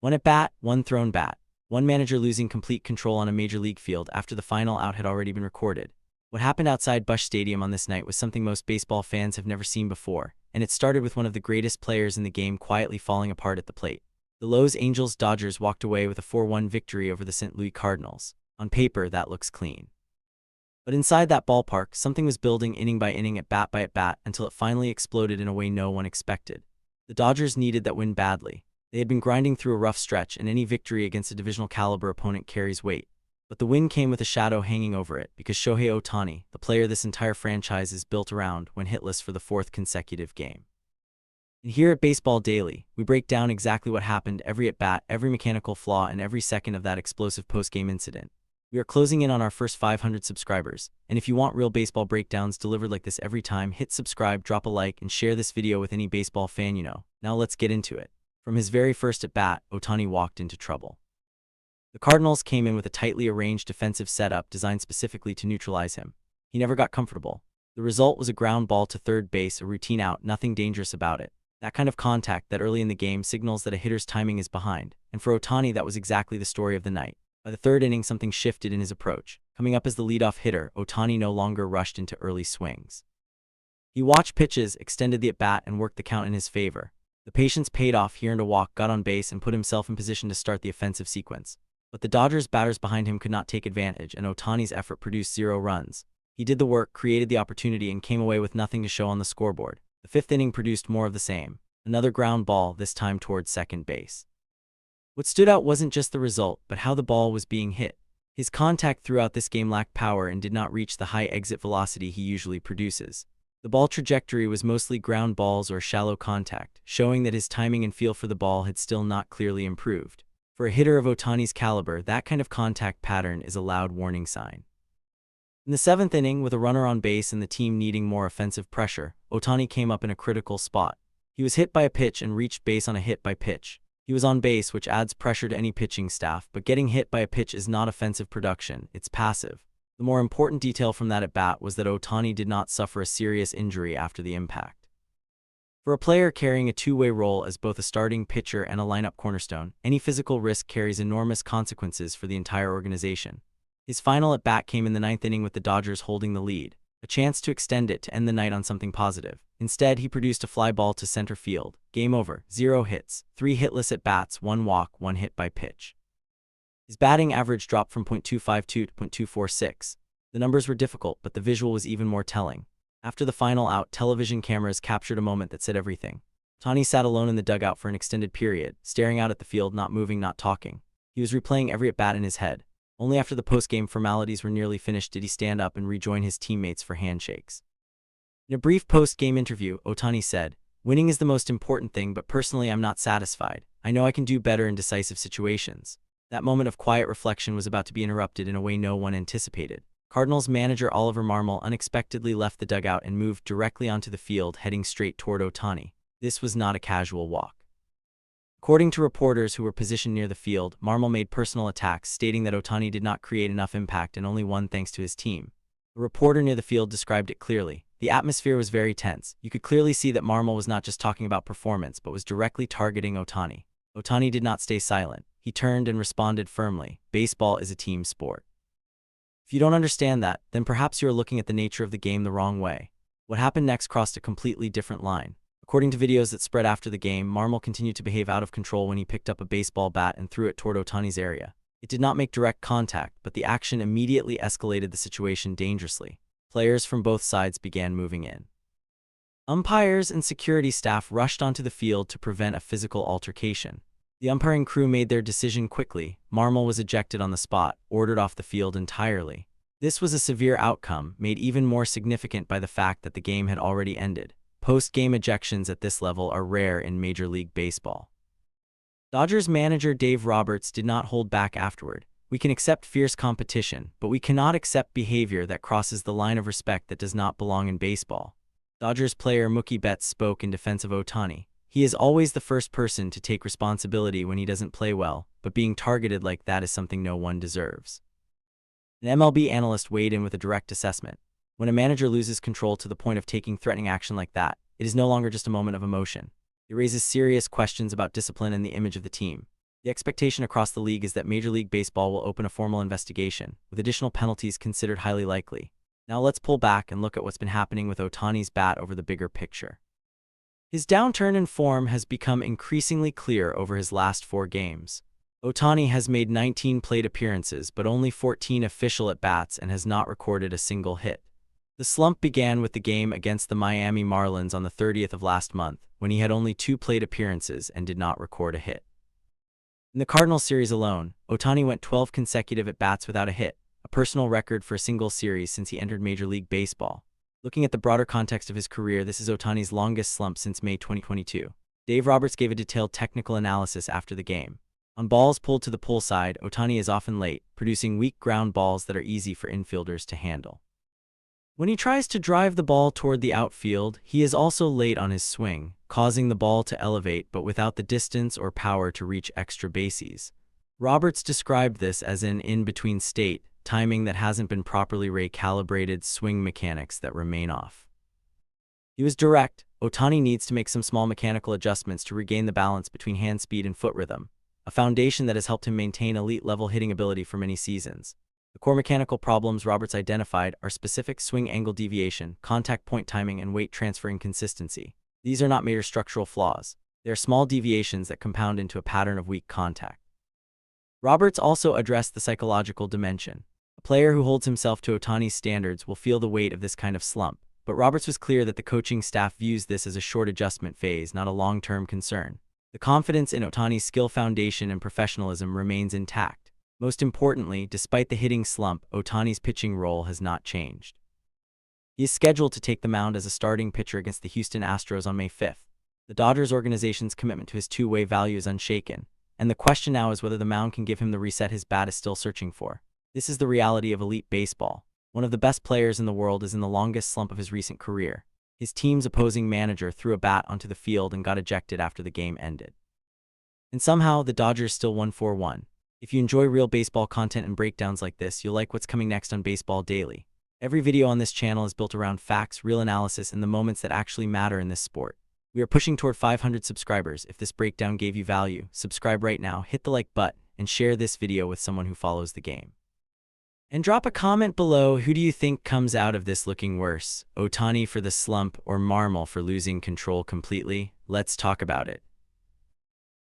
One at bat, one thrown bat. One manager losing complete control on a major league field after the final out had already been recorded. What happened outside Busch Stadium on this night was something most baseball fans have never seen before, and it started with one of the greatest players in the game quietly falling apart at the plate. The Los Angeles Dodgers walked away with a 4-1 victory over the St. Louis Cardinals. On paper, that looks clean. But inside that ballpark, something was building inning by inning, at bat, until it finally exploded in a way no one expected. The Dodgers needed that win badly. They had been grinding through a rough stretch, and any victory against a divisional caliber opponent carries weight. But the win came with a shadow hanging over it, because Shohei Ohtani, the player this entire franchise is built around, went hitless for the 4th consecutive game. And here at Baseball Daily, we break down exactly what happened, every at-bat, every mechanical flaw, and every second of that explosive post-game incident. We are closing in on our first 500 subscribers, and if you want real baseball breakdowns delivered like this every time, hit subscribe, drop a like, and share this video with any baseball fan you know. Now let's get into it. From his very first at-bat, Ohtani walked into trouble. The Cardinals came in with a tightly arranged defensive setup designed specifically to neutralize him. He never got comfortable. The result was a ground ball to third base, a routine out, nothing dangerous about it. That kind of contact that early in the game signals that a hitter's timing is behind, and for Ohtani that was exactly the story of the night. By the third inning, something shifted in his approach. Coming up as the leadoff hitter, Ohtani no longer rushed into early swings. He watched pitches, extended the at-bat, and worked the count in his favor. The patience paid off. He earned a walk, got on base, and put himself in position to start the offensive sequence. But the Dodgers' batters behind him could not take advantage, and Ohtani's effort produced 0 runs. He did the work, created the opportunity, and came away with nothing to show on the scoreboard. The 5th inning produced more of the same. Another ground ball, this time towards second base. What stood out wasn't just the result, but how the ball was being hit. His contact throughout this game lacked power and did not reach the high exit velocity he usually produces. The ball trajectory was mostly ground balls or shallow contact, showing that his timing and feel for the ball had still not clearly improved. For a hitter of Ohtani's caliber, that kind of contact pattern is a loud warning sign. In the 7th inning, with a runner on base and the team needing more offensive pressure, Ohtani came up in a critical spot. He was hit by a pitch and reached base on a hit by pitch. He was on base, which adds pressure to any pitching staff, but getting hit by a pitch is not offensive production, it's passive. The more important detail from that at-bat was that Ohtani did not suffer a serious injury after the impact. For a player carrying a two-way role as both a starting pitcher and a lineup cornerstone, any physical risk carries enormous consequences for the entire organization. His final at-bat came in the 9th inning with the Dodgers holding the lead, a chance to extend it to end the night on something positive. Instead, he produced a fly ball to center field. Game over, 0 hits, 3 hitless at-bats, 1 walk, 1 hit by pitch. His batting average dropped from .252 to .246. The numbers were difficult, but the visual was even more telling. After the final out, television cameras captured a moment that said everything. Ohtani sat alone in the dugout for an extended period, staring out at the field, not moving, not talking. He was replaying every at-bat in his head. Only after the post-game formalities were nearly finished did he stand up and rejoin his teammates for handshakes. In a brief post-game interview, Ohtani said, "Winning is the most important thing, but personally I'm not satisfied. I know I can do better in decisive situations." That moment of quiet reflection was about to be interrupted in a way no one anticipated. Cardinals manager Oliver Marmol unexpectedly left the dugout and moved directly onto the field, heading straight toward Ohtani. This was not a casual walk. According to reporters who were positioned near the field, Marmol made personal attacks, stating that Ohtani did not create enough impact and only won thanks to his team. A reporter near the field described it clearly. The atmosphere was very tense. You could clearly see that Marmol was not just talking about performance, but was directly targeting Ohtani. Ohtani did not stay silent. He turned and responded firmly. Baseball is a team sport. If you don't understand that, then perhaps you are looking at the nature of the game the wrong way. What happened next crossed a completely different line. According to videos that spread after the game, Marmol continued to behave out of control when he picked up a baseball bat and threw it toward Ohtani's area. It did not make direct contact, but the action immediately escalated the situation dangerously. Players from both sides began moving in. Umpires and security staff rushed onto the field to prevent a physical altercation. The umpiring crew made their decision quickly. Marmol was ejected on the spot, ordered off the field entirely. This was a severe outcome, made even more significant by the fact that the game had already ended. Post-game ejections at this level are rare in Major League Baseball. Dodgers manager Dave Roberts did not hold back afterward. "We can accept fierce competition, but we cannot accept behavior that crosses the line of respect that does not belong in baseball." Dodgers player Mookie Betts spoke in defense of Ohtani. "He is always the first person to take responsibility when he doesn't play well, but being targeted like that is something no one deserves." An MLB analyst weighed in with a direct assessment. When a manager loses control to the point of taking threatening action like that, it is no longer just a moment of emotion. It raises serious questions about discipline and the image of the team. The expectation across the league is that Major League Baseball will open a formal investigation, with additional penalties considered highly likely. Now let's pull back and look at what's been happening with Ohtani's bat over the bigger picture. His downturn in form has become increasingly clear over his last 4 games. Ohtani has made 19 plate appearances but only 14 official at-bats and has not recorded a single hit. The slump began with the game against the Miami Marlins on the 30th of last month, when he had only 2 plate appearances and did not record a hit. In the Cardinals series alone, Ohtani went 12 consecutive at-bats without a hit, a personal record for a single series since he entered Major League Baseball. Looking at the broader context of his career, this is Ohtani's longest slump since May 2022. Dave Roberts gave a detailed technical analysis after the game. On balls pulled to the pull side, Ohtani is often late, producing weak ground balls that are easy for infielders to handle. When he tries to drive the ball toward the outfield, he is also late on his swing, causing the ball to elevate but without the distance or power to reach extra bases. Roberts described this as an in-between state, timing that hasn't been properly recalibrated, swing mechanics that remain off. He was direct. Ohtani needs to make some small mechanical adjustments to regain the balance between hand speed and foot rhythm, a foundation that has helped him maintain elite-level hitting ability for many seasons. The core mechanical problems Roberts identified are specific swing angle deviation, contact point timing, and weight transfer inconsistency. These are not major structural flaws. They are small deviations that compound into a pattern of weak contact. Roberts also addressed the psychological dimension. A player who holds himself to Ohtani's standards will feel the weight of this kind of slump, but Roberts was clear that the coaching staff views this as a short adjustment phase, not a long-term concern. The confidence in Ohtani's skill foundation and professionalism remains intact. Most importantly, despite the hitting slump, Ohtani's pitching role has not changed. He is scheduled to take the mound as a starting pitcher against the Houston Astros on May 5th. The Dodgers organization's commitment to his two-way value is unshaken, and the question now is whether the mound can give him the reset his bat is still searching for. This is the reality of elite baseball. One of the best players in the world is in the longest slump of his recent career. His team's opposing manager threw a bat onto the field and got ejected after the game ended. And somehow, the Dodgers still won 4-1. If you enjoy real baseball content and breakdowns like this, you'll like what's coming next on Baseball Daily. Every video on this channel is built around facts, real analysis, and the moments that actually matter in this sport. We are pushing toward 500 subscribers. If this breakdown gave you value, subscribe right now, hit the like button, and share this video with someone who follows the game. And drop a comment below. Who do you think comes out of this looking worse? Ohtani for the slump or Marmol for losing control completely? Let's talk about it.